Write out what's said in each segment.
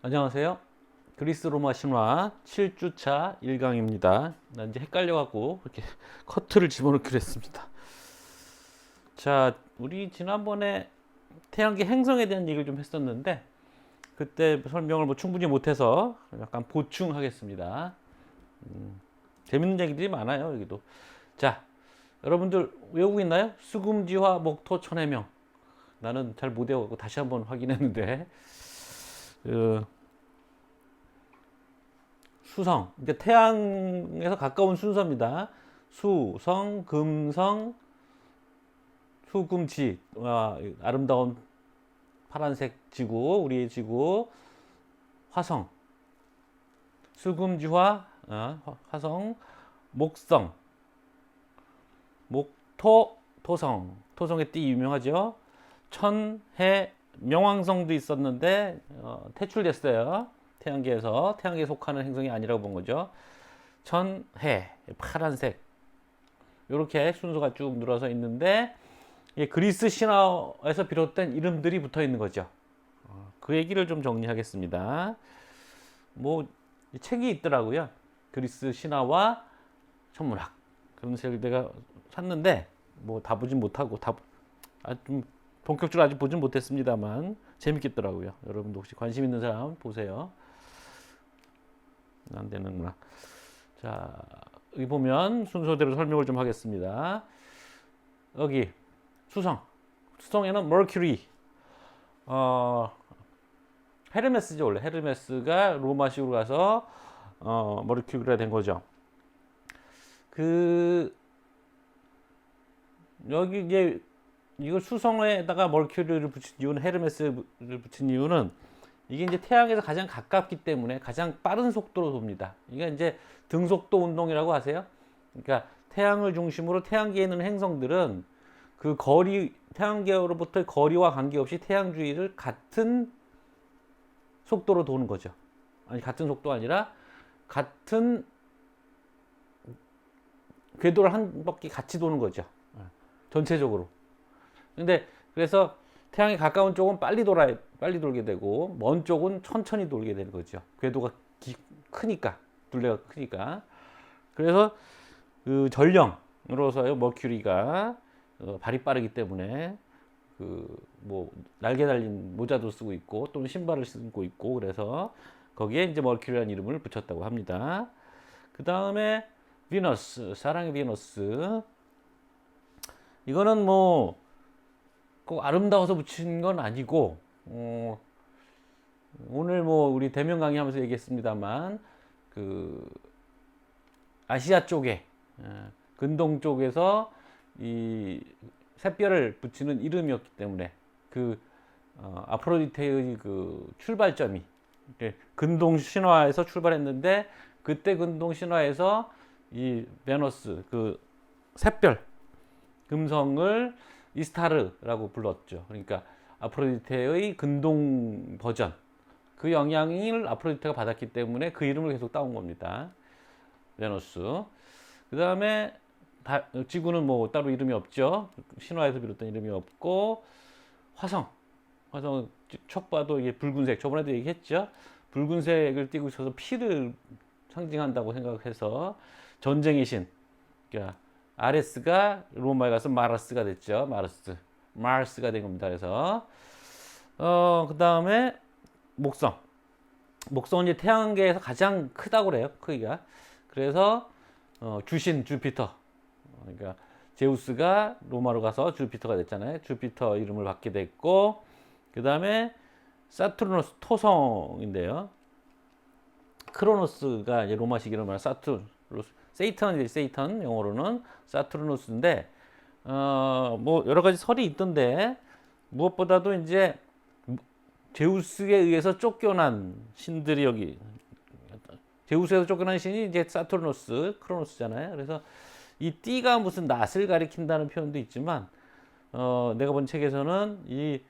안녕하세요. 그리스 로마 신화 7주차 1강입니다. 나 이제 헷갈려갖고 이렇게 커트를 집어넣기로 했습니다. 자, 우리 지난번에 태양계 행성에 대한 얘기를 좀 했었는데 그때 설명을 충분히 못해서 약간 보충하겠습니다. 재밌는 얘기들이 많아요, 여기도. 자, 여러분들 외우고 있나요? 수금지화 목토 천해명. 나는 잘 못 외우고 다시 한번 확인했는데 수성, 이제 태양에서 가까운 순서입니다. 수성, 금성, 수금지, 아름다운 파란색 지구, 우리의 지구, 화성, 수금지화, 화성, 목성, 목토, 토성, 토성의 띠 유명하죠. 천해, 명왕성도 있었는데 퇴출됐어요. 태양계에 속하는 행성이 아니라고 본 거죠. 천해, 파란색. 이렇게 순서가 쭉 늘어서 있는데 그리스 신화에서 비롯된 이름들이 붙어 있는 거죠. 그 얘기를 좀 정리하겠습니다. 책이 있더라고요. 그리스 신화와 천문학. 그런 책을 내가 샀는데 다 보진 못하고 좀 본격적으로 아직 보진 못했습니다만 재밌겠더라고요. 여러분도 혹시 관심 있는 사람 보세요. 안 되는구나. 자, 여기 보면 순서대로 설명을 좀 하겠습니다. 여기 수성에는 머큐리, 헤르메스죠. 원래 헤르메스가 로마식으로 가서 머큐리가 된 거죠. 여기 이제 이걸 수성에다가 머큐리를 붙인 이유는, 헤르메스를 붙인 이유는 이게 이제 태양에서 가장 가깝기 때문에 가장 빠른 속도로 돕니다. 이게 이제 등속도 운동이라고 하세요. 그러니까 태양을 중심으로 태양계에 있는 행성들은 그 태양계로부터의 거리와 관계없이 태양 주위를 같은 속도로 도는 거죠. 아니, 같은 속도가 아니라 같은 궤도를 한 바퀴 같이 도는 거죠. 전체적으로. 근데 그래서 태양에 가까운 쪽은 빨리 돌게 되고 먼 쪽은 천천히 돌게 되는 거죠. 궤도가 크니까, 둘레가 크니까. 그래서 그 전령으로서요, 머큐리가 발이 빠르기 때문에 날개 달린 모자도 쓰고 있고 또는 신발을 신고 있고, 그래서 거기에 이제 머큐리라는 이름을 붙였다고 합니다. 그 다음에 비너스, 사랑의 비너스. 이거는 꼭 아름다워서 붙인 건 아니고, 오늘 우리 대면 강의하면서 얘기했습니다만, 아시아 쪽에, 근동 쪽에서 이 샛별을 붙이는 이름이었기 때문에 아프로디테의 출발점이 근동 신화에서 출발했는데, 그때 근동 신화에서 이 베너스, 샛별 금성을 이스타르라고 불렀죠. 그러니까 아프로디테의 근동 버전, 그 영향을 아프로디테가 받았기 때문에 그 이름을 계속 따온 겁니다. 베너스. 그 다음에 지구는 따로 이름이 없죠. 신화에서 비롯된 이름이 없고, 화성 척 봐도 이게 붉은색, 저번에도 얘기했죠. 붉은색을 띠고 있어서 피를 상징한다고 생각해서 전쟁의 신, 그러니까 아레스가 로마에 가서 마르스가 됐죠. 마르스가 된 겁니다. 그래서 그 다음에 목성은 이제 태양계에서 가장 크다고 그래요. 크기가. 그래서 주신 주피터, 그러니까 제우스가 로마로 가서 주피터가 됐잖아요. 주피터 이름을 받게 됐고, 그 다음에 사투르노스, 토성인데요. 크로노스가 이제 로마식 이름으로 사투르노스, 세이턴 영어로는 사투르노스인데, 여러 가지 설이 있던데, 무엇보다도 이제 제우스에 의해서 쫓겨난 신들이 여기, 제우스에서 쫓겨난 신이 이제 사투르노스, 크로노스잖아요. 그래서 이 띠가 무슨 낫을 가리킨다는 표현도 있지만, 내가 본 책에서는 이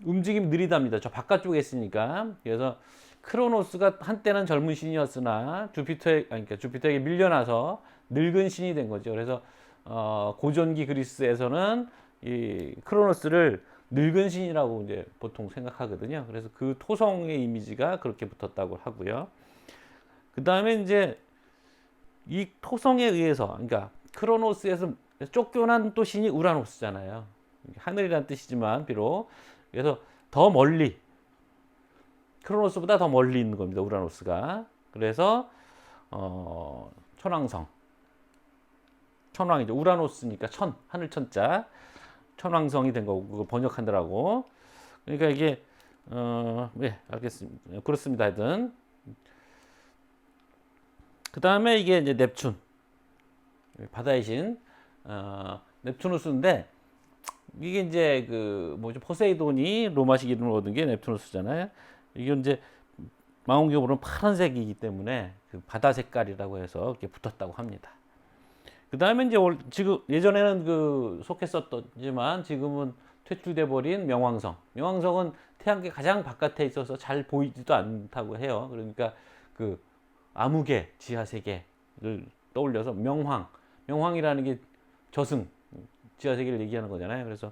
움직임이 느리답니다. 저 바깥쪽에 있으니까. 그래서 크로노스가 한때는 젊은 신이었으나 주피터에게 밀려나서 늙은 신이 된 거죠. 그래서 고전기 그리스에서는 이 크로노스를 늙은 신이라고 이제 보통 생각하거든요. 그래서 그 토성의 이미지가 그렇게 붙었다고 하고요. 그 다음에 이제 이 토성에 의해서, 그러니까 크로노스에서 쫓겨난 또 신이 우라노스잖아요. 하늘이란 뜻이지만 비록 그래서 더 멀리, 크로노스보다 더 멀리 있는 겁니다. 우라노스가. 그래서 천왕성, 천왕이죠. 우라노스니까 천, 하늘 천자, 천왕성이 된 거고 그거 번역한다라고. 그러니까 이게 네, 알겠습니다. 그렇습니다. 하여튼 그 다음에 이게 이제 넵튠, 바다의 신 넵투누스인데, 이게 이제 그 뭐죠, 포세이돈이 로마식 이름을 얻은 게 넵투누스잖아요. 이게 이제 망원경으로는 파란색이기 때문에 그 바다 색깔이라고 해서 이렇게 붙었다고 합니다. 그 다음에 이제 지금 예전에는 그 속했었지만 지금은 퇴출돼 버린 명왕성. 명왕성은 태양계 가장 바깥에 있어서 잘 보이지도 않다고 해요. 그러니까 그 아무개 지하 세계를 떠올려서 명황이라는 게 저승 지하 세계를 얘기하는 거잖아요. 그래서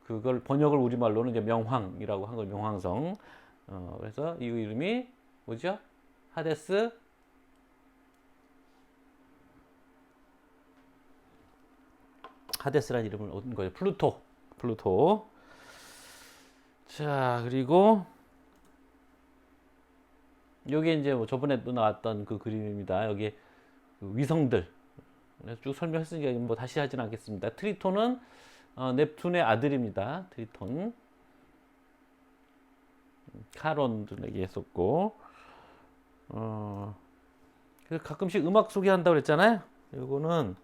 그걸 번역을 우리말로는 이제 명황이라고 한 거예요. 명황성. 그래서 이 이름이 뭐죠? 하데스라는 이름을 얻은 거예요. 플루토. 자, 그리고 여기 이제 뭐 저번에도 나왔던 그 그림입니다. 여기 그 위성들 쭉 설명했으니까 뭐 다시 하진 않겠습니다. 트리톤은 넵튠의 아들입니다. 트리톤. 카론도 얘기했었고, 그래서 가끔씩 음악 소개한다고 그랬잖아요. 이거는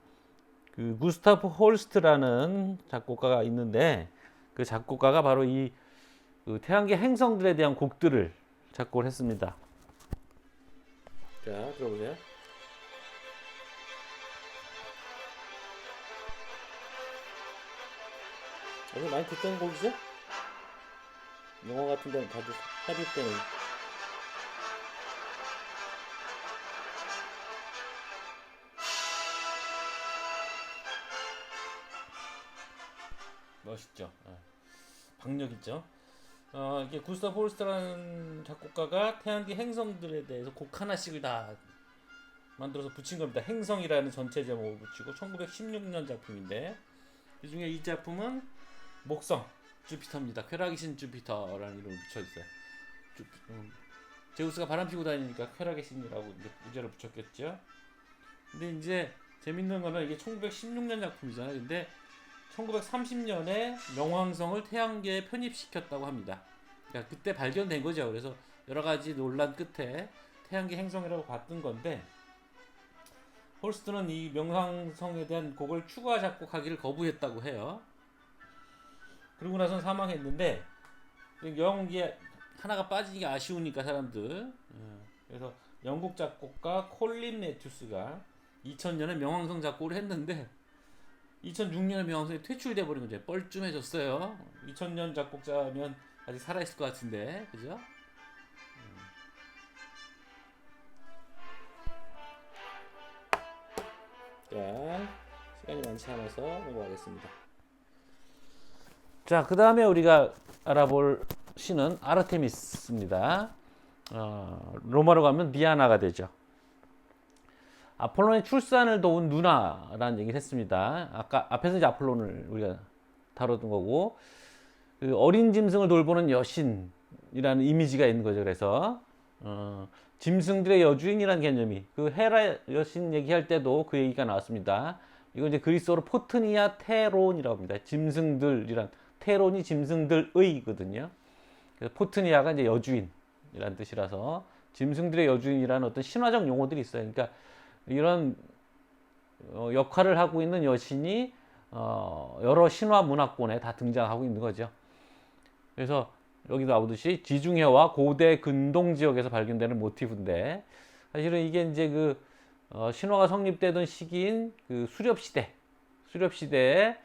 그 구스타프 홀스트라는 작곡가가 있는데, 그 작곡가가 바로 그 태양계 행성들에 대한 곡들을 작곡을 했습니다. 자, 들어보세요. 오늘 많이 듣던 곡이죠? 영화 같은 데는 다들 삽입되는. 멋있죠? 박력 있죠? 이게 구스타프 홀스트라는 작곡가가 태양계 행성들에 대해서 곡 하나씩을 다 만들어서 붙인 겁니다. 행성이라는 전체 제목을 붙이고 1916년 작품인데, 그 중에 이 작품은 목성, 주피터입니다. 쾌락의 신 주피터라는 이름을 붙여 있어요. 제우스가 바람 피고 다니니까 쾌락의 신이라고 이제 우제를 붙였겠죠. 근데 이제 재밌는 거는 이게 1916년 작품이잖아요. 근데 1930년에 명왕성을 태양계에 편입시켰다고 합니다. 그러니까 그때 발견된 거죠. 그래서 여러 가지 논란 끝에 태양계 행성이라고 봤던 건데, 홀스트는 이 명왕성에 대한 곡을 추가 작곡하기를 거부했다고 해요. 그러고 나선 사망했는데, 영국에 하나가 빠지기가 아쉬우니까 사람들. 그래서 영국 작곡가 콜린 매튜스가 2000년에 명왕성 작곡을 했는데 2006년에 명왕성이 퇴출돼 버린 거죠. 뻘쭘해졌어요. 2000년 작곡자면 아직 살아있을 것 같은데, 그죠? 자, 시간이 많지 않아서 넘어가겠습니다. 자, 그 다음에 우리가 알아볼 신은 아르테미스입니다. 로마로 가면 디아나가 되죠. 아폴론의 출산을 도운 누나라는 얘기를 했습니다. 아까 앞에서 이제 아폴론을 우리가 다뤘던 거고, 그 어린 짐승을 돌보는 여신이라는 이미지가 있는 거죠. 그래서 짐승들의 여주인이라는 개념이, 그 헤라 여신 얘기할 때도 그 얘기가 나왔습니다. 이거 이제 그리스어로 포트니아 테론이라고 합니다. 짐승들이란, 테론이 짐승들의거든요. 그래서 포트니아가 이제 여주인이라는 뜻이라서 짐승들의 여주인이라는 어떤 신화적 용어들이 있어요. 그러니까 이런 역할을 하고 있는 여신이 여러 신화 문화권에 다 등장하고 있는 거죠. 그래서 여기도 나오듯이 지중해와 고대 근동 지역에서 발견되는 모티브인데, 사실은 이게 이제 그 신화가 성립되던 시기인 그 수렵 시대에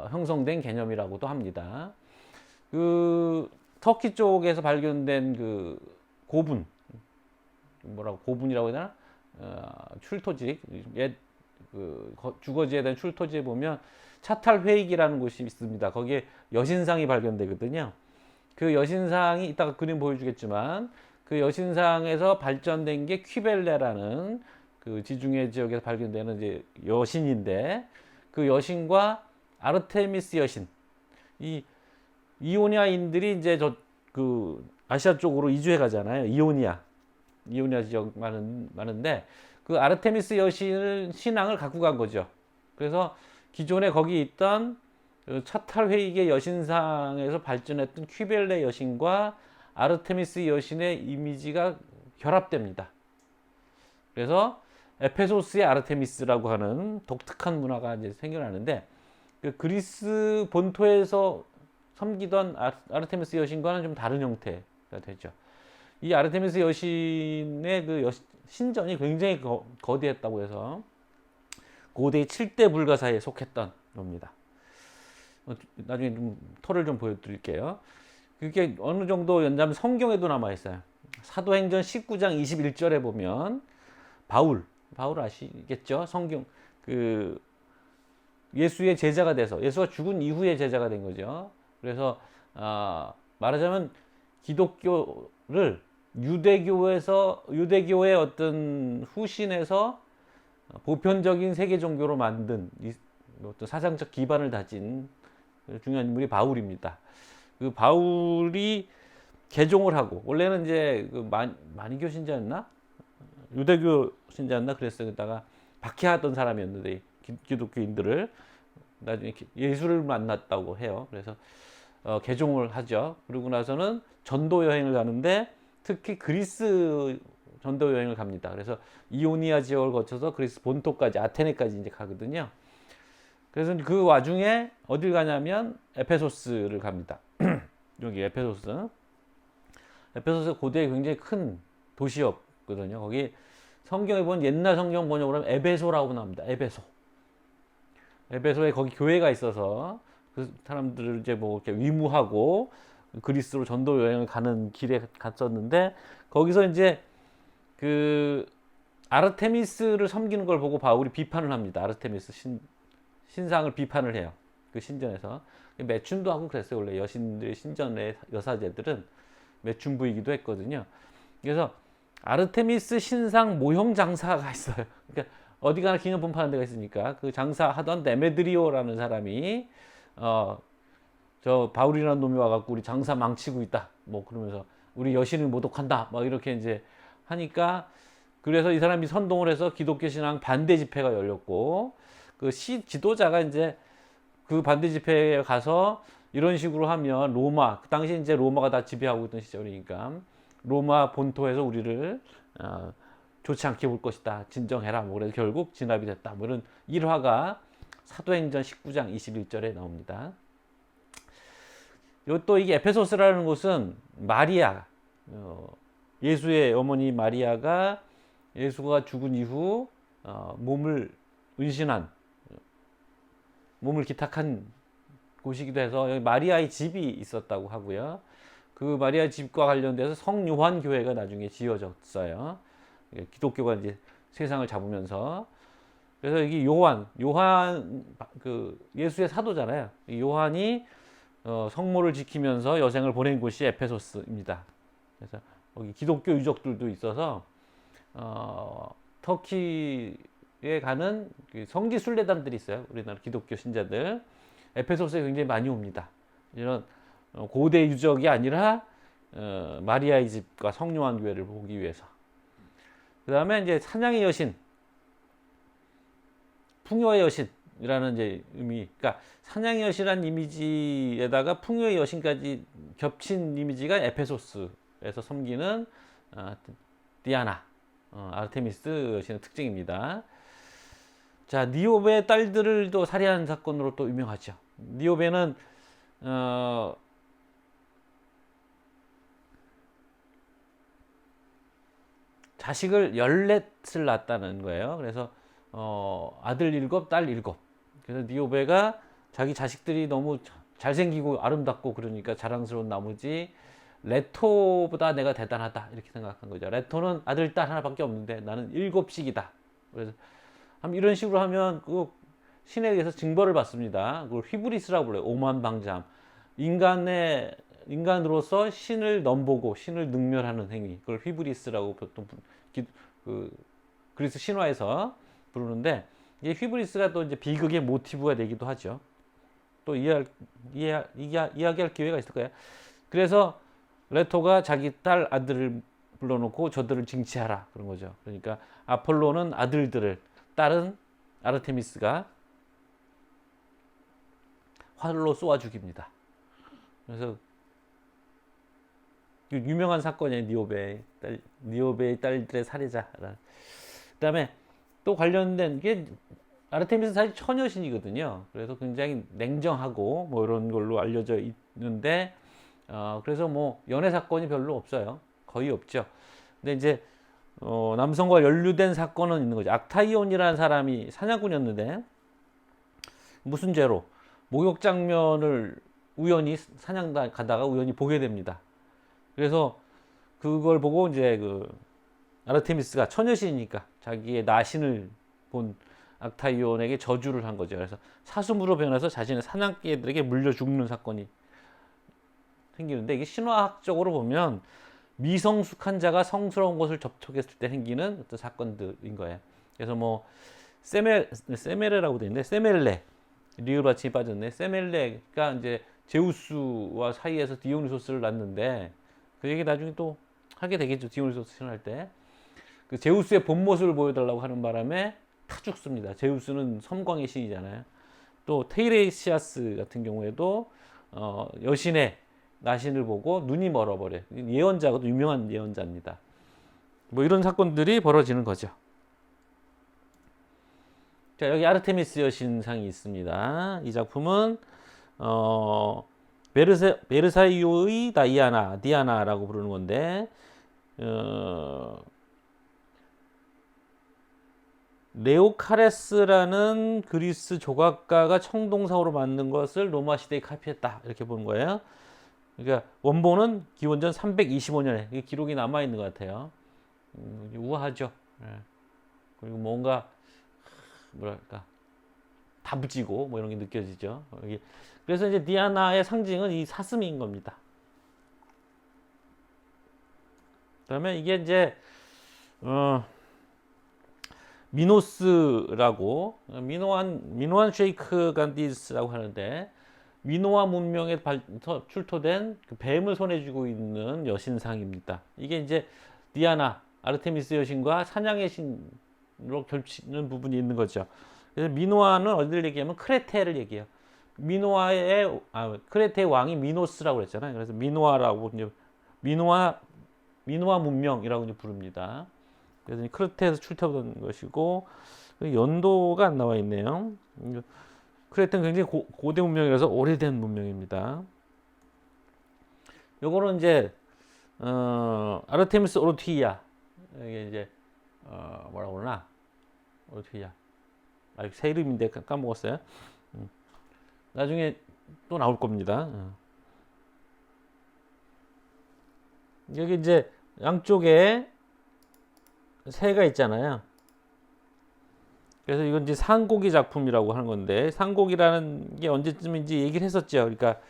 형성된 개념이라고도 합니다. 그 터키 쪽에서 발견된 그 고분이라고 해야 되나? 출토지, 옛 그 주거지에 대한 출토지에 보면 차탈회익이라는 곳이 있습니다. 거기에 여신상이 발견되거든요. 그 여신상이 이따가 그림 보여주겠지만 그 여신상에서 발전된 게 퀴벨레라는 그 지중해 지역에서 발견되는 이제 여신인데 그 여신과 아르테미스 여신 이 이오니아인들이 이제 저 그 아시아 쪽으로 이주해 가잖아요. 이오니아 지역 많은데 그 아르테미스 여신 신앙을 갖고 간 거죠. 그래서 기존에 거기 있던 차탈회익의 여신상에서 발전했던 퀴벨레 여신과 아르테미스 여신의 이미지가 결합됩니다. 그래서 에페소스의 아르테미스라고 하는 독특한 문화가 이제 생겨나는데 그 그리스 본토에서 섬기던 아르테미스 여신과는 좀 다른 형태가 되죠. 이 아르테미스 여신의 그 신전이 굉장히 거대했다고 해서 고대 7대 불가사에 속했던 겁니다. 나중에 좀 토를 좀 보여드릴게요. 그게 어느 정도 연장하면 성경에도 남아 있어요. 사도행전 19장 21절에 보면 바울 아시겠죠? 성경 그 예수의 제자가 돼서 예수가 죽은 이후에 제자가 된 거죠. 그래서 말하자면 기독교를 유대교의 어떤 후신에서 보편적인 세계 종교로 만든 어떤 사상적 기반을 다진 중요한 인물이 바울입니다. 그 바울이 개종을 하고 원래는 이제 그 마니교 신자였나 유대교 신자였나 그랬어요. 그러다가 박해하던 사람이었는데 기독교인들을 나중에 예수를 만났다고 해요. 그래서 개종을 하죠. 그러고 나서는 전도 여행을 가는데 특히 그리스 전도 여행을 갑니다. 그래서 이오니아 지역을 거쳐서 그리스 본토까지 아테네까지 이제 가거든요. 그래서 그 와중에 어딜 가냐면 에페소스를 갑니다. 여기 에페소스 고대에 굉장히 큰 도시였거든요. 거기 성경에 보면 옛날 성경 번역으로 하면 에베소라고 나옵니다. 에베소에 거기 교회가 있어서 그 사람들을 이제 뭐 이렇게 위무하고 그리스로 전도 여행을 가는 길에 갔었는데 거기서 이제 그 아르테미스를 섬기는 걸 보고 바울이 비판을 합니다. 아르테미스 신상을 비판을 해요. 그 신전에서 매춘도 하고 그랬어요. 원래 여신들의 신전의 여사제들은 매춘부이기도 했거든요. 그래서 아르테미스 신상 모형 장사가 있어요. 그러니까 어디 가나 기념품 파는 데가 있으니까 그 장사하던 데메드리오라는 사람이 저 바울이라는 놈이 와갖고 우리 장사 망치고 있다. 뭐 그러면서 우리 여신을 모독한다. 막 이렇게 이제 하니까 그래서 이 사람이 선동을 해서 기독교 신앙 반대 집회가 열렸고 그 지도자가 이제 그 반대 집회에 가서 이런 식으로 하면 로마 그 당시 이제 로마가 다 지배하고 있던 시절이니까 로마 본토에서 우리를 좋지 않게 볼 것이다. 진정해라. 뭐 그래서 결국 진압이 됐다. 뭐 이런 일화가 사도행전 19장 21절에 나옵니다. 또 이게 에페소스라는 곳은 마리아 예수의 어머니 마리아가 예수가 죽은 이후 몸을 기탁한 곳이기도 해서 여기 마리아의 집이 있었다고 하고요. 그 마리아 집과 관련돼서 성요한 교회가 나중에 지어졌어요. 기독교가 이제 세상을 잡으면서 그래서 여기 요한 그 예수의 사도잖아요. 요한이 성모를 지키면서 여생을 보낸 곳이 에페소스입니다. 그래서 거기 기독교 유적들도 있어서 터키에 가는 성지 순례단들이 있어요. 우리나라 기독교 신자들 에페소스에 굉장히 많이 옵니다. 이런 고대 유적이 아니라 마리아의 집과 성요한 교회를 보기 위해서. 그 다음에 이제 사냥의 여신, 풍요의 여신이라는 이제 의미. 그러니까 사냥의 여신이라는 이미지에다가 풍요의 여신까지 겹친 이미지가 에페소스에서 섬기는 디아나, 아르테미스 여신의 특징입니다. 자, 니오베의 딸들을 또 살해한 사건으로 또 유명하죠. 니오베는 자식을 14을 낳았다는 거예요. 그래서 아들 7, 딸 7. 그래서 니오베가 자기 자식들이 너무 잘생기고 아름답고 그러니까 자랑스러운 나머지 레토보다 내가 대단하다 이렇게 생각한 거죠. 레토는 아들, 딸 하나밖에 없는데 나는 7씩이다. 그래서 이런 식으로 하면 그 신에 의해서 징벌을 받습니다. 그걸 휘브리스라고 불러요. 오만방자함. 인간으로서 신을 넘보고 신을 능멸하는 행위. 그걸 휘브리스라고 보통 그 그리스 신화에서 부르는데, 이 휘브리스가 또 이제 비극의 모티브가 되기도 하죠. 또 이야기할 기회가 있을 거예요. 그래서 레토가 자기 딸 아들을 불러놓고 저들을 징치하라 그런 거죠. 그러니까 아폴로는 아들들을, 딸은 아르테미스가 활로 쏘아 죽입니다. 그래서 유명한 사건이에요. 니오베의 딸들의 살해자. 그다음에 또 관련된 게, 아르테미스 사실 처녀신이거든요. 그래서 굉장히 냉정하고 뭐 이런 걸로 알려져 있는데, 그래서 뭐 연애 사건이 별로 없어요. 거의 없죠. 근데 이제 남성과 연루된 사건은 있는 거죠. 악타이온이라는 사람이 사냥꾼이었는데 무슨 죄로 목욕 장면을 우연히 사냥 가다가 우연히 보게 됩니다. 그래서 그걸 보고 이제 그 아르테미스가 처녀신이니까 자기의 나신을 본 악타이온에게 저주를 한 거죠. 그래서 사슴으로 변해서 자신의 사냥개들에게 물려 죽는 사건이 생기는데, 이게 신화학적으로 보면 미성숙한 자가 성스러운 것을 접촉했을 때 생기는 어떤 사건들인 거예요. 그래서 뭐 세메레라고 되어 있는데, 세멜레, 리을 받침이 빠졌네. 세멜레가 이제 제우스와 사이에서 디오니소스를 낳는데, 그 얘기 나중에 또 하게 되겠죠. 디오니소스 신화할 때. 그 제우스의 본 모습을 보여달라고 하는 바람에 타 죽습니다. 제우스는 섬광의 신이잖아요. 또 테이레시아스 같은 경우에도 여신의 나신을 보고 눈이 멀어버려요. 예언자거든, 유명한 예언자입니다. 뭐 이런 사건들이 벌어지는 거죠. 자, 여기 아르테미스 여신상이 있습니다. 이 작품은 베르사유의 디아나라고 부르는 건데, 레오카레스라는 그리스 조각가가 청동사우로 만든 것을 로마 시대에 카피했다, 이렇게 보는 거예요. 그러니까 원본은 기원전 325년에 기록이 남아 있는 것 같아요. 우아하죠. 그리고 뭔가 뭐랄까 다부지고 뭐 이런 게 느껴지죠. 그래서 이제 디아나의 상징은 이 사슴인 겁니다. 그다음에 이게 이제 미노스라고, 미노안 쉐이크 간디스라고 하는데, 미노아 문명에 출토된 그 뱀을 손에 쥐고 있는 여신상입니다. 이게 이제 디아나, 아르테미스 여신과 사냥의 신으로 겹치는 부분이 있는 거죠. 그래서 미노아는 어디를 얘기하면 크레테를 얘기해요. 크레테의 왕이 미노스라고 그랬잖아요. 그래서 미노아라고 이제 미노아 문명이라고 이제 부릅니다. 그래서 크레테에서 출토된 것이고, 연도가 안 나와 있네요. 크레테는 굉장히 고대 문명이라서 오래된 문명입니다. 요거는 이제 아르테미스 오르티아, 이게 이제 뭐라고 그러나, 오르티아, 새 이름인데 까먹었어요. 나중에 또 나올 겁니다. 여기 이제 양쪽에 새가 있잖아요. 그래서 이건 이제 상고기 작품이라고 하는 건데, 상고기라는 게 언제쯤인지 얘기를 했었죠. 그러니까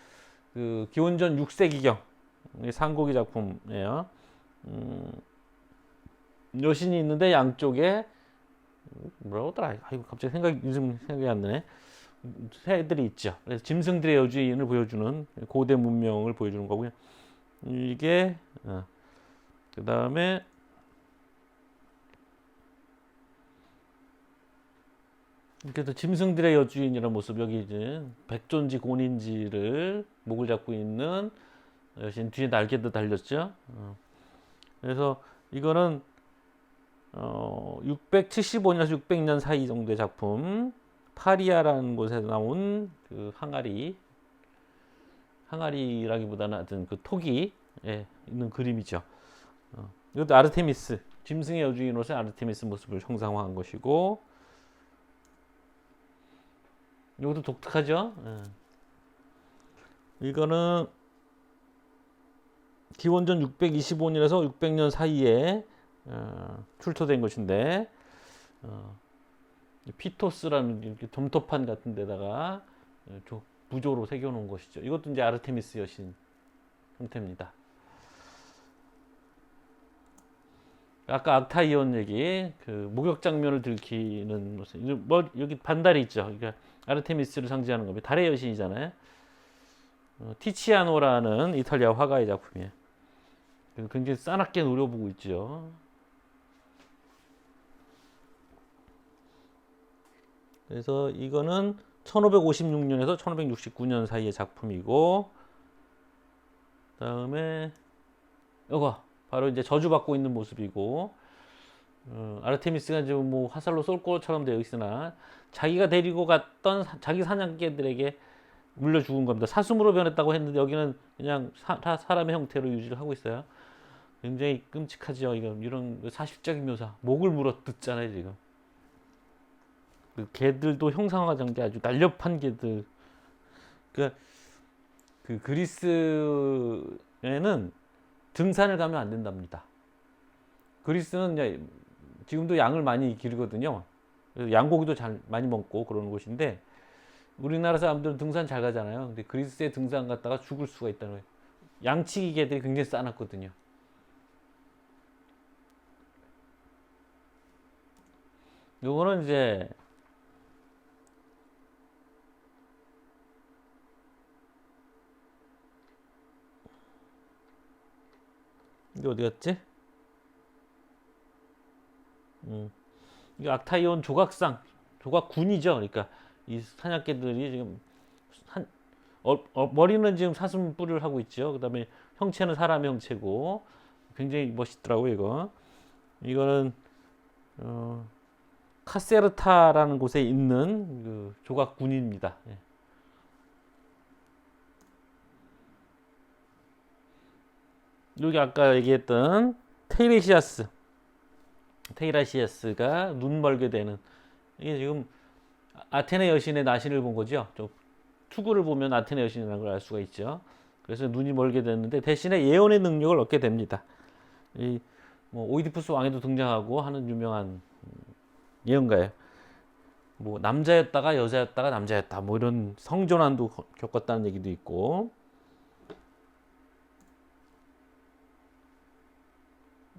그 기원전 6세기경 상고기 작품이에요. 여신이 있는데 양쪽에 뭐라고 하더라? 아이고, 갑자기 요즘 생각이 안 나네. 새들이 있죠. 그래서 짐승들의 여주인을 보여주는 고대 문명을 보여주는 거고요. 이게 그 다음에 그래서 짐승들의 여주인이라는 모습, 여기 이제 백존지 곤인지를 목을 잡고 있는 여신, 뒤에 날개도 달렸죠. 그래서 이거는 675년에서 600년 사이 정도의 작품, 파리아라는 곳에서 나온 그 항아리라기보다는 하여튼 그 톡이 있는 그림이죠. 이것도 아르테미스, 짐승의 여주인으로서 아르테미스 모습을 형상화한 것이고, 이것도 독특하죠. 이거는 기원전 625년에서 600년 사이에 출토된 것인데, 피토스라는 이렇게 점토판 같은 데다가 부조로 새겨놓은 것이죠. 이것도 이제 아르테미스 여신 형태입니다. 아까 악타이온 얘기, 그 목욕 장면을 들키는 무슨 뭐 여기 반달이 있죠. 그러니까 아르테미스를 상징하는 겁니다. 달의 여신이잖아요. 티치아노라는 이탈리아 화가의 작품이에요. 굉장히 싸납게 노려보고 있죠. 그래서 이거는 1556년에서 1569년 사이의 작품이고, 그다음에 이거 바로 이제 저주받고 있는 모습이고, 아르테미스가 이제 뭐 화살로 쏠 것처럼 되어 있으나 자기가 데리고 갔던 자기 사냥개들에게 물려 죽은 겁니다. 사슴으로 변했다고 했는데 여기는 그냥 사람의 형태로 유지를 하고 있어요. 굉장히 끔찍하죠. 이런 사실적인 묘사, 목을 물어뜯잖아요 지금. 그 개들도 형상화된 게 아주 날렵한 개들. 그러니까 그 그리스에는 등산을 가면 안 된답니다. 그리스는 이제 지금도 양을 많이 기르거든요. 그래서 양고기도 잘 많이 먹고 그러는 곳인데, 우리나라 사람들은 등산 잘 가잖아요. 근데 그리스에 등산 갔다가 죽을 수가 있다는 거예요. 양치기 개들이 굉장히 싸놨거든요. 요거는 이제 이게 어디 갔지? 이게 악타이온 조각상, 조각군이죠. 그러니까 이 사냥개들이 지금 머리는 지금 사슴뿔을 하고 있죠. 그다음에 형체는 사람의 형체고 굉장히 멋있더라고요. 이거는 카세르타라는 곳에 있는 그 조각군입니다. 예. 여기 아까 얘기했던 테이라시아스가 눈 멀게 되는, 이게 지금 아테네 여신의 나신을 본 거죠. 투구를 보면 아테네 여신이라는 걸 알 수가 있죠. 그래서 눈이 멀게 됐는데 대신에 예언의 능력을 얻게 됩니다. 뭐 오이디푸스 왕에도 등장하고 하는 유명한 예언가예요. 뭐 남자였다가 여자였다가 남자였다, 뭐 이런 성전환도 겪었다는 얘기도 있고.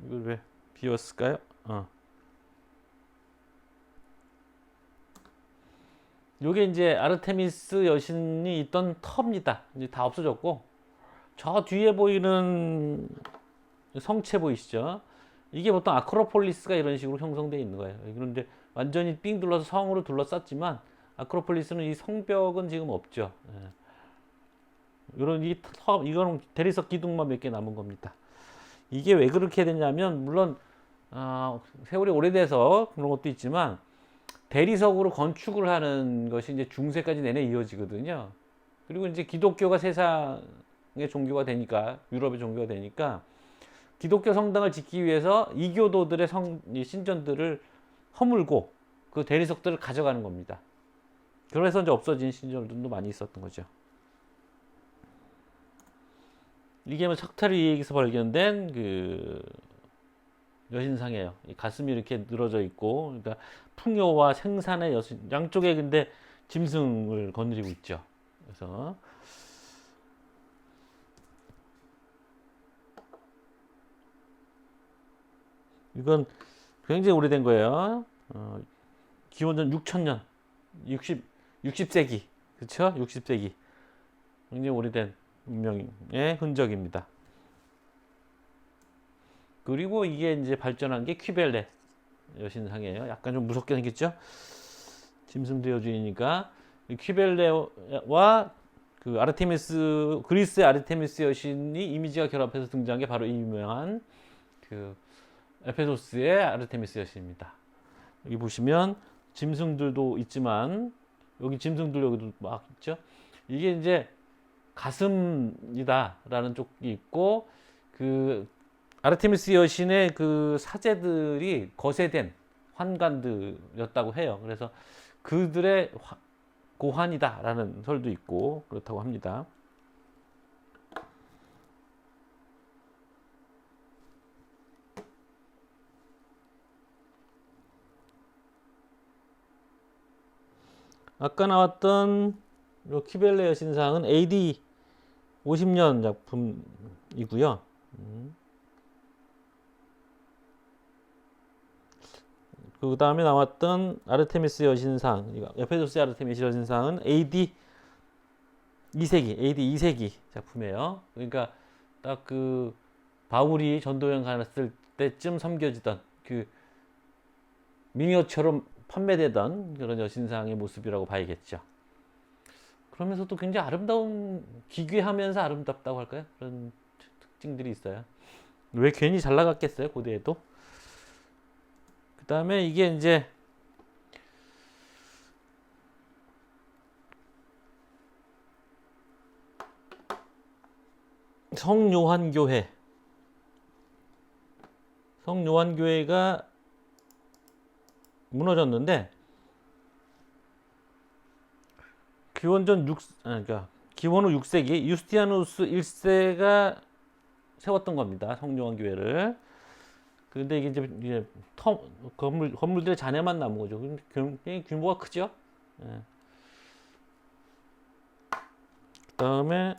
이걸 왜 비웠을까요? 요게 이제 아르테미스 여신이 있던 터입니다. 이제 다 없어졌고, 저 뒤에 보이는 성체 보이시죠? 이게 보통 아크로폴리스가 이런 식으로 형성되어 있는 거예요. 그런데 완전히 삥 둘러서 성으로 둘러쌌지만 아크로폴리스는 이 성벽은 지금 없죠. 이거는 대리석 기둥만 몇 개 남은 겁니다. 이게 왜 그렇게 되냐면, 물론 세월이 오래돼서 그런 것도 있지만 대리석으로 건축을 하는 것이 이제 중세까지 내내 이어지거든요. 그리고 이제 기독교가 세상의 종교가 되니까, 유럽의 종교가 되니까 기독교 성당을 짓기 위해서 이교도들의 신전들을 허물고 그 대리석들을 가져가는 겁니다. 그래서 이제 없어진 신전들도 많이 있었던 거죠. 이게 뭐 척터리에서 발견된 그 여신상이에요. 가슴이 이렇게 늘어져 있고, 그러니까 풍요와 생산의 여신, 양쪽에 근데 짐승을 거느리고 있죠. 그래서 이건 굉장히 오래된 거예요. 기원전 6천년, 60세기, 그렇죠? 60세기. 굉장히 오래된 문명의 흔적입니다. 그리고 이게 이제 발전한 게 퀴벨레 여신상이에요. 약간 좀 무섭게 생겼죠? 짐승 대여주의니까. 퀴벨레와 그 그리스의 아르테미스 여신이 이미지가 결합해서 등장한 게 바로 이 유명한 그 에페소스의 아르테미스 여신입니다. 여기 보시면 짐승들도 있지만, 여기 짐승들 여기도 막 있죠. 이게 이제 가슴이다라는 쪽이 있고, 그 아르테미스 여신의 그 사제들이 거세된 환관들이었다고 해요. 그래서 그들의 고환이다라는 설도 있고 그렇다고 합니다. 아까 나왔던 요 키벨레 여신상은 AD 50년 작품이고요. 그 다음에 나왔던 아르테미스 여신상, 에페소스의 아르테미스 여신상은 AD 2세기 작품이에요. 그러니까 딱 그 바울이 전도여행 갔을 때쯤 섬겨지던 그 미니어처럼 판매되던 그런 여신상의 모습이라고 봐야겠죠. 그러면서도 굉장히 아름다운, 기괴하면서 아름답다고 할까요? 그런 특징들이 있어요. 왜 괜히 잘 나갔겠어요, 고대에도? 그 다음에 이게 이제 성요한교회. 성요한교회가 무너졌는데 그러니까 기원 후 6세기 유스티아누스 1세가 세웠던 겁니다. 성요한교회를. 근데 이게 이제 건물들의 잔해만 남은 거죠. 굉장히 규모가 크죠. 예. 그다음에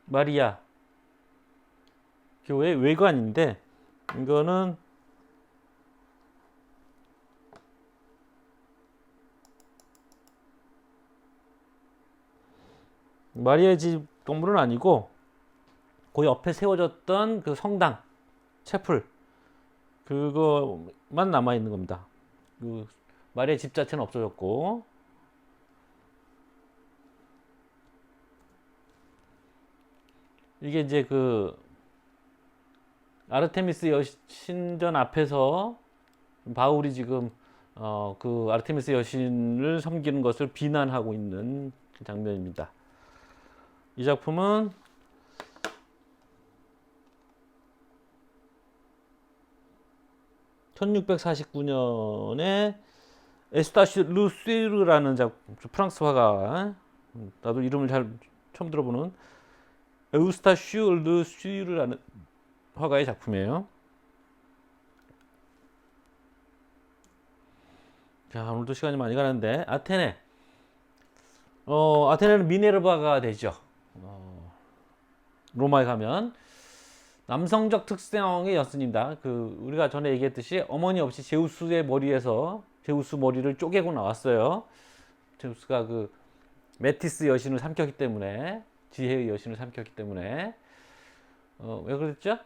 마리아 교회 외관인데 이거는 마리아의 집 건물은 아니고 그 옆에 세워졌던 그 성당 채플 그거만 남아 있는 겁니다. 그 마리아 집 자체는 없어졌고 이게 이제 그 아르테미스 여신전 앞에서 바울이 지금 그 아르테미스 여신을 섬기는 것을 비난하고 있는 그 장면입니다. 이 작품은 (1649년에) 에스타시 르수르라는 프랑스 화가, 나도 이름을 잘 처음 들어보는 에우스타슈 르수르라는 화가의 작품이에요. 자, 오늘도 시간이 많이 가는데 아테네. 아테네는 미네르바가 되죠. 로마에 가면 남성적 특성의 여신입니다. 우리가 전에 얘기했듯이 어머니 없이 제우스의 머리에서 제우스 머리를 쪼개고 나왔어요. 제우스가 그 메티스 여신을 삼켰기 때문에, 지혜의 여신을 삼켰기 때문에. 왜 그랬죠?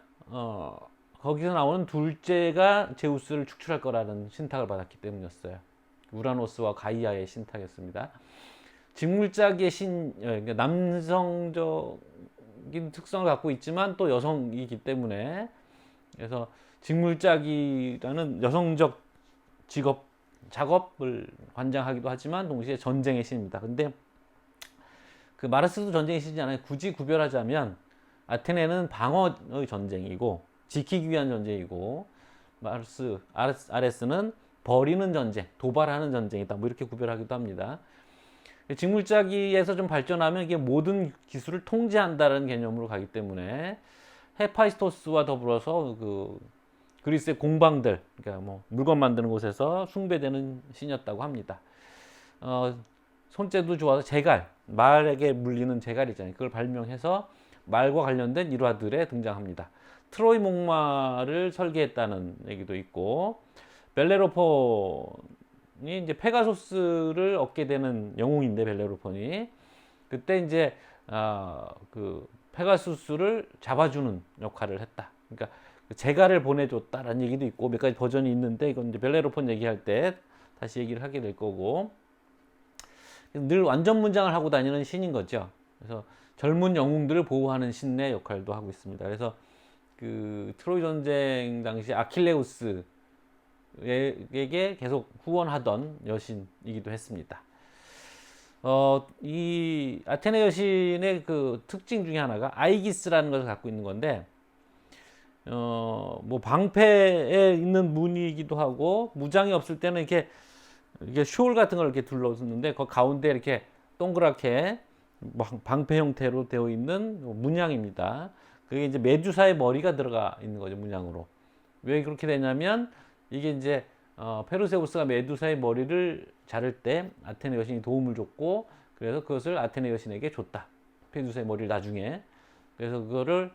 거기서 나오는 둘째가 제우스를 축출할 거라는 신탁을 받았기 때문이었어요. 우라노스와 가이아의 신탁이었습니다. 직물자기의 그러니까 남성적인 특성을 갖고 있지만 또 여성이기 때문에, 그래서 직물자기라는 여성적 작업을 관장하기도 하지만 동시에 전쟁의 신입니다. 근데 그 마르스도 전쟁의 신이지 않아요. 굳이 구별하자면 아테네는 방어의 전쟁이고 지키기 위한 전쟁이고, 아레스는 버리는 전쟁, 도발하는 전쟁이다. 뭐 이렇게 구별하기도 합니다. 직물자기에서 좀 발전하면 이게 모든 기술을 통제한다는 개념으로 가기 때문에 헤파이스토스와 더불어서 그리스의 공방들, 그러니까 뭐 물건 만드는 곳에서 숭배되는 신이었다고 합니다. 손재도 좋아서 제갈, 말에게 물리는 제갈이잖아요. 그걸 발명해서 말과 관련된 일화들에 등장합니다. 트로이 목마를 설계했다는 얘기도 있고, 벨레로폰이 이제 페가소스를 얻게 되는 영웅인데, 벨레로폰이 그때 이제 그 페가수스를 잡아주는 역할을 했다. 그러니까 제갈을 보내줬다라는 얘기도 있고 몇 가지 버전이 있는데, 이건 이제 벨레로폰 얘기할 때 다시 얘기를 하게 될 거고, 늘 완전 문장을 하고 다니는 신인 거죠. 그래서 젊은 영웅들을 보호하는 신의 역할도 하고 있습니다. 그래서 그 트로이 전쟁 당시 아킬레우스에게 계속 후원하던 여신이기도 했습니다. 이 아테네 여신의 그 특징 중에 하나가 아이기스라는 것을 갖고 있는 건데, 뭐 방패에 있는 무늬이기도 하고, 무장이 없을 때는 이게 숄 같은 걸 이렇게 둘러쓰는데 그 가운데 이렇게 동그랗게 방패 형태로 되어 있는 문양입니다. 그게 이제 메두사의 머리가 들어가 있는 거죠, 문양으로. 왜 그렇게 되냐면 이게 이제 페르세우스가 메두사의 머리를 자를 때 아테네 여신이 도움을 줬고, 그래서 그것을 아테네 여신에게 줬다. 메두사의 머리를 나중에. 그래서 그거를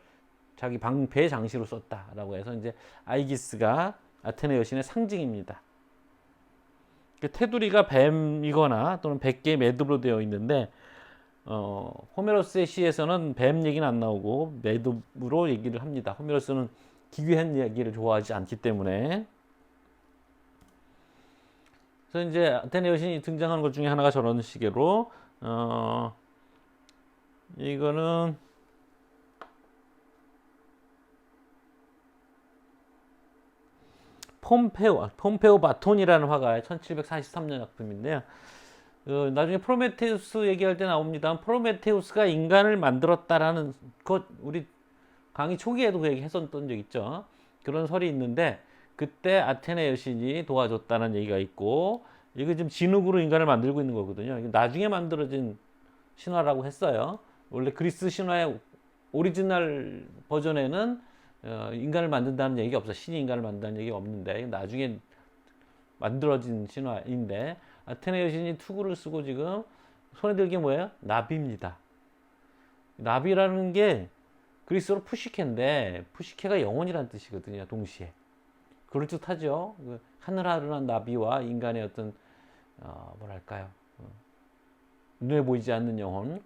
자기 방패 장식으로 썼다라고 해서 이제 아이기스가 아테네 여신의 상징입니다. 테두리가 뱀이거나 또는 100개의 매듭으로 되어 있는데, 호메로스의 시에서는 뱀 얘기는 안 나오고 매듭으로 얘기를 합니다. 호메로스는 기괴한 얘기를 좋아하지 않기 때문에. 그래서 이제 아테네 여신이 등장하는 것 중에 하나가 저런 식으로, 이거는 폼페오 바톤이라는 화가의 1743년 작품인데요. 나중에 프로메테우스 얘기할 때 나옵니다. 프로메테우스가 인간을 만들었다라는 것, 우리 강의 초기에도 그 얘기 했었던 적 있죠. 그런 설이 있는데, 그때 아테네 여신이 도와줬다는 얘기가 있고, 이거 지금 진흙으로 인간을 만들고 있는 거거든요. 나중에 만들어진 신화라고 했어요. 원래 그리스 신화의 오리지널 버전에는 인간을 만든다는 얘기가 없어. 신이 인간을 만든다는 얘기가 없는데, 나중에 만들어진 신화인데, 아테네 여신이 투구를 쓰고 지금 손에 들 게 뭐예요? 나비입니다. 나비라는 게 그리스어로 푸시케인데, 푸시케가 영혼이라는 뜻이거든요, 동시에. 그럴듯하죠. 하늘하늘한 나비와 인간의 어떤 뭐랄까요, 눈에 보이지 않는 영혼.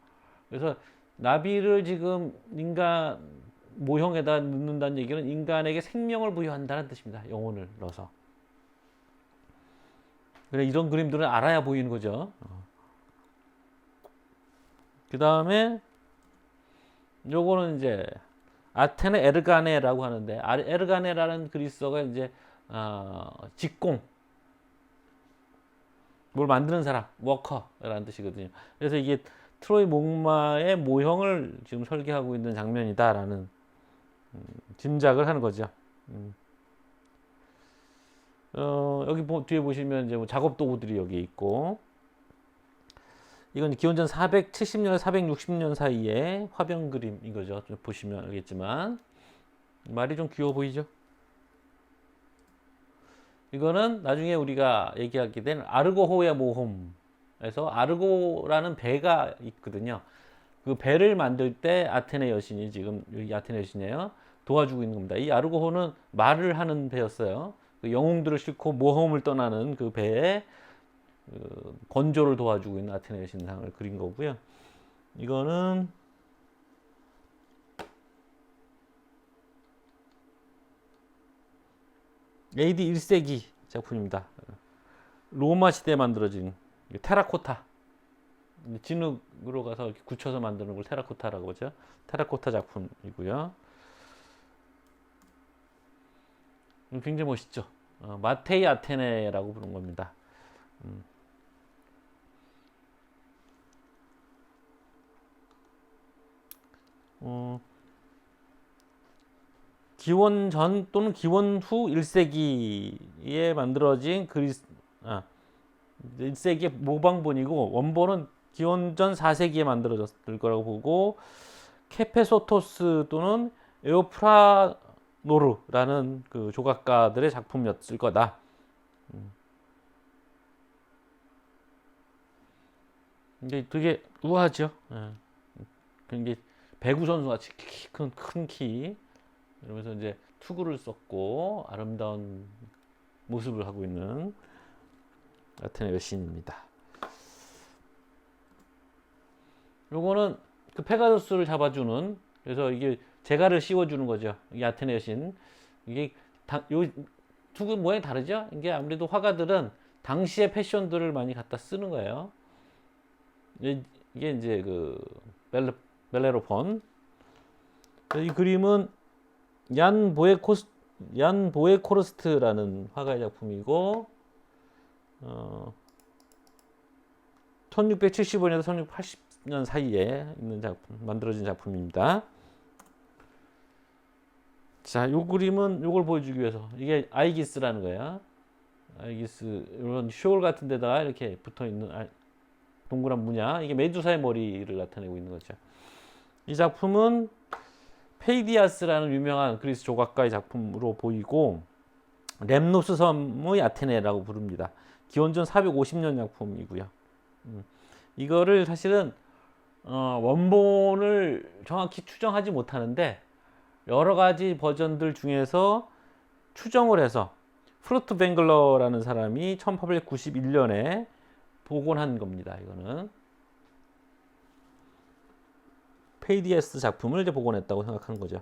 그래서 나비를 지금 인간 모형에다 넣는다는 얘기는 인간에게 생명을 부여한다는 뜻입니다. 영혼을 넣어서. 그래, 이런 그림들은 알아야 보이는 거죠. 그 다음에 요거는 이제 아테네 에르가네라고 하는데, 에르가네라는 그리스어가 이제 직공, 뭘 만드는 사람, 워커라는 뜻이거든요. 그래서 이게 트로이 목마의 모형을 지금 설계하고 있는 장면이다라는 짐작을 하는 거죠. 여기 뒤에 보시면 이제 뭐 작업 도구들이 여기 있고, 이건 기원전 470년, 460년 사이에 화병 그림인 거죠. 좀 보시면 알겠지만 말이 좀 귀여워 보이죠? 이거는 나중에 우리가 얘기하게 된 아르고호의 모험에서 아르고라는 배가 있거든요. 그 배를 만들 때 아테네 여신이, 지금 여기 아테네 여신이에요, 도와주고 있는 겁니다. 이 아르고호는 말을 하는 배였어요. 그 영웅들을 싣고 모험을 떠나는 그 배에 건조를 도와주고 있는 아테네 여신상을 그린 거고요. 이거는 AD 1세기 작품입니다. 로마 시대에 만들어진 테라코타, 진흙으로 가서 이렇게 굳혀서 만드는 걸 테라코타라고 하죠. 테라코타 작품이고요. 굉장히 멋있죠. 마테이 아테네라고 부른 겁니다. 기원 전 또는 기원 후 1세기에 만들어진 1세기의 모방본이고, 원본은 기원 전 4세기에 만들어졌을 거라고 보고, 케페소토스 또는 에오프라노르라는 그 조각가들의 작품이었을 거다. 근데 되게 우아하죠. 굉장히 배구 선수 같이 큰 키, 이러면서 이제 투구를 썼고 아름다운 모습을 하고 있는 아테네 여신입니다. 요거는 그 페가수스를 잡아주는, 그래서 이게 제갈을 씌워주는 거죠. 이게 아테네 여신. 이게 요 투구 모양이 다르죠. 이게 아무래도 화가들은 당시의 패션들을 많이 갖다 쓰는 거예요. 이게 이제 그 벨레로폰. 이 그림은 얀 보에코르스트라는 화가의 작품이고, 1675년에서 1680년 사이에 있는 만들어진 작품입니다. 자, 요 그림은 요걸 보여주기 위해서, 이게 아이기스라는 거야. 아이기스, 이런 쇼울 같은 데다가 이렇게 붙어 있는 동그란 문야, 이게 메두사의 머리를 나타내고 있는 거죠. 이 작품은 페이디아스라는 유명한 그리스 조각가의 작품으로 보이고, 렘노스 섬의 아테네라고 부릅니다. 기원전 450년 작품이고요. 이거를 사실은 원본을 정확히 추정하지 못하는데 여러 가지 버전들 중에서 추정을 해서 프루트 뱅글러라는 사람이 1891년에 복원한 겁니다. 이거는 페이디에스 작품을 이제 복원했다고 생각하는 거죠.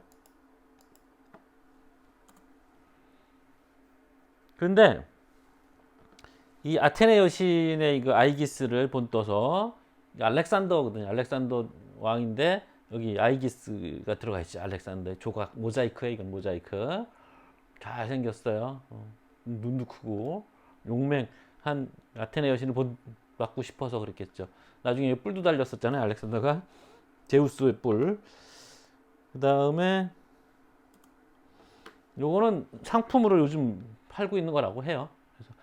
그런데 이 아테네 여신의 이거 아이기스를 본떠서 알렉산더거든요. 알렉산더 왕인데 여기 아이기스가 들어가 있죠. 알렉산더의 조각 모자이크에 이건 모자이크. 잘 생겼어요. 눈도 크고 용맹한 아테네 여신을 받고 싶어서 그랬겠죠. 나중에 뿔도 달렸었잖아요. 알렉산더가 제우스의 뿔. 그 다음에 요거는 상품으로 요즘 팔고 있는 거라고 해요. 그래서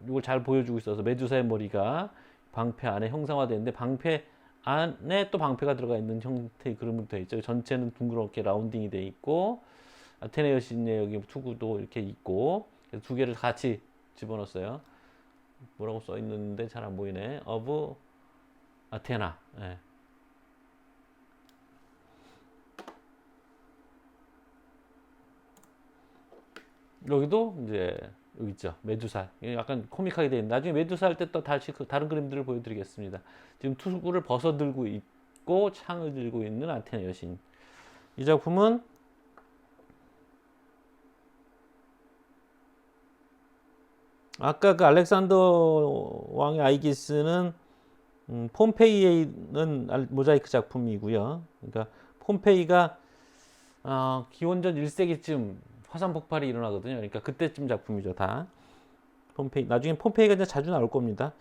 이걸 잘 보여주고 있어서 메두사의 머리가 방패 안에 형상화되는데 방패 안에 또 방패가 들어가 있는 형태의 그림으로 되어 있죠. 전체는 둥그렇게 라운딩이 되어 있고 아테네 여신의 여기 투구도 이렇게 있고 그래서 두 개를 같이 집어넣었어요. 뭐라고 써 있는데 잘 안 보이네. of 아테나. 네. 여기도 이제 여기 있죠. 메두사. 약간 코믹하게 되어 있는. 나중에 메두사 할 때 또 다시 다른 그림들을 보여드리겠습니다. 지금 투구를 벗어 들고 있고 창을 들고 있는 아테네 여신. 이 작품은 아까 그 알렉산더 왕의 아이기스는 폼페이에 있는 모자이크 작품이고요. 그러니까 폼페이가 기원전 1세기쯤 화산 폭발이 일어나거든요. 그러니까 그때쯤 작품이죠, 다. 폼페이. 나중에 폼페이가 이제 자주 나올 겁니다.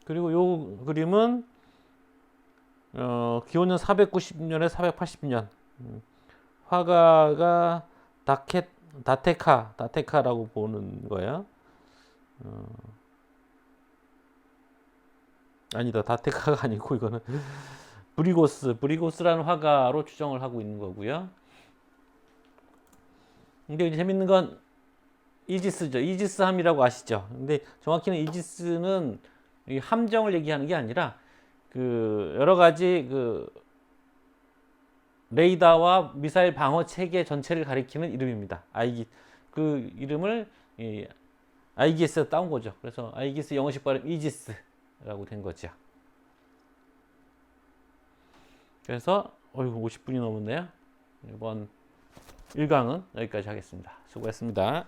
그리고 요 그림은 기원전 490년에 480년. 화가가 다테카라고 보는 거예요. 아니다, 다테카가 아니고 이거는 브리고스라는 화가로 추정을 하고 있는 거고요. 근데 이제 재밌는 건 이지스죠. 이지스함이라고 아시죠? 근데 정확히는 이지스는 함정을 얘기하는 게 아니라 그 여러 가지 그 레이더와 미사일 방어 체계 전체를 가리키는 이름입니다. 그 이름을 아이기스에서 따온 거죠. 그래서 아이기스 영어식 발음 이지스라고 된 거죠. 그래서 50분이 넘었네요. 이번 1강은 여기까지 하겠습니다. 수고했습니다.